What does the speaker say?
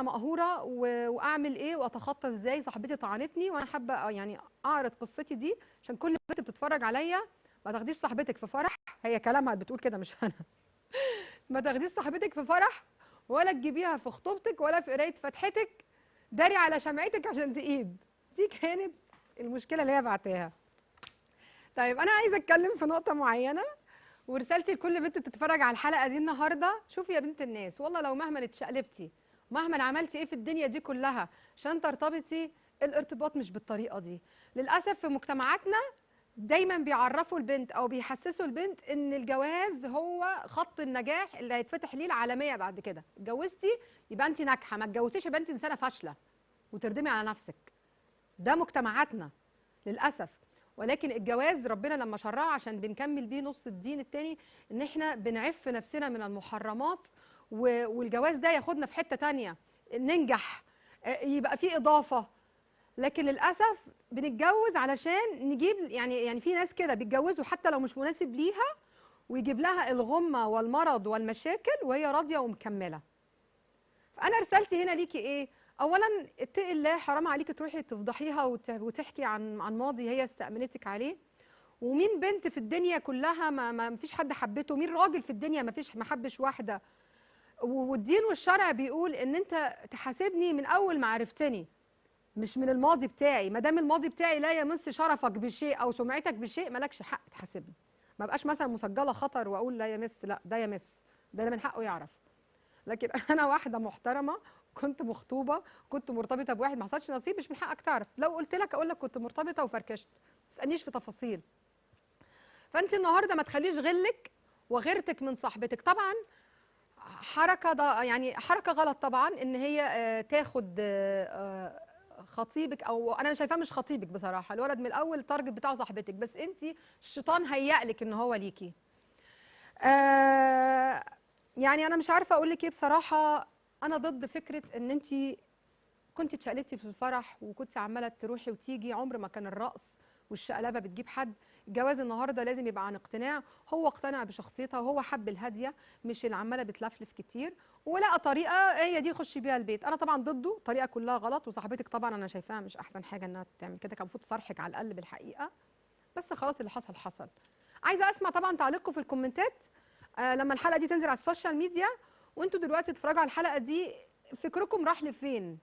مقهوره واعمل ايه واتخطى ازاي، صاحبتي طعنتني وانا حابه يعني اعرض قصتي دي عشان كل بنت بتتفرج عليا. ما تاخديش صاحبتك في فرح، هي كلامها بتقول كده مش انا. ما تاخديش صاحبتك في فرح ولا تجيبيها في خطوبتك ولا في قرايه فتحتك، داري على شمعتك عشان تقيد. دي كانت المشكله اللي هي بعتاها. طيب انا عايزه اتكلم في نقطه معينه، ورسالتي لكل بنت بتتفرج على الحلقه دي النهارده: شوفي يا بنت الناس، والله لو مهما اتشقلبتي مهما عملتي ايه في الدنيا دي كلها عشان ترتبطي، الارتباط مش بالطريقه دي. للاسف في مجتمعاتنا دايما بيعرفوا البنت او بيحسسوا البنت ان الجواز هو خط النجاح اللي هيتفتح ليه العالميه بعد كده. اتجوزتي يبقى انت ناجحه، ما اتجوزتيش يبقى انت انسانه فاشله وتردمي على نفسك. ده مجتمعاتنا للاسف. ولكن الجواز ربنا لما شرعه عشان بنكمل بيه نص الدين التاني، ان احنا بنعف نفسنا من المحرمات، والجواز ده ياخدنا في حته تانيه ننجح، يبقى فيه اضافه. لكن للاسف بنتجوز علشان نجيب يعني في ناس كده بيتجوزوا حتى لو مش مناسب ليها، ويجيب لها الغمه والمرض والمشاكل وهي راضيه ومكمله. فانا رسالتي هنا ليكي ايه؟ اولا اتقي الله، حرام عليكي تروحي تفضحيها وتحكي عن ماضي هي استأمنتك عليه. ومين بنت في الدنيا كلها ما فيش حد حبته؟ مين راجل في الدنيا ما حبش واحده؟ والدين والشرع بيقول ان انت تحاسبني من اول ما عرفتني، مش من الماضي بتاعي. ما دام الماضي بتاعي لا يمس شرفك بشيء او سمعتك بشيء، مالكش حق تحاسبني. ما بقاش مثلا مسجله خطر واقول لا يمس، لا ده يمس، ده من حقه يعرف. لكن انا واحده محترمه، كنت مخطوبه، كنت مرتبطه بواحد، ما حصلش نصيب، مش من حقك تعرف. لو قلت لك اقول لك كنت مرتبطه وفركشت، ما تسالنيش في تفاصيل. فانت النهارده ما تخليش غلك وغيرتك من صاحبتك. طبعا حركه يعني حركه غلط طبعا ان هي تاخد خطيبك، او انا شايفاه مش خطيبك بصراحه، الولد من الاول التارجت بتاعه صاحبتك، بس انت الشيطان هيألك ان هو ليكي. يعني انا مش عارفه اقول لك ايه بصراحه. انا ضد فكره ان انت كنت اتشقلبتي في الفرح وكنت عماله تروحي وتيجي. عمر ما كان الرقص والشقلبه بتجيب حد. الجواز النهارده لازم يبقى عن اقتناع، هو اقتنع بشخصيتها وهو حب الهاديه مش اللي عماله بتلفلف كتير، ولقى طريقه هي دي يخش بيها البيت. انا طبعا ضده، طريقه كلها غلط. وصاحبتك طبعا انا شايفاها مش احسن حاجه انها تعمل كده، كان المفروض تصارحك على الاقل بالحقيقه. بس خلاص اللي حصل حصل. عايزه اسمع طبعا تعليقكم في الكومنتات لما الحلقه دي تنزل على السوشيال ميديا، وانتوا دلوقتي تتفرجوا على الحلقه دي، فكركم راح لفين؟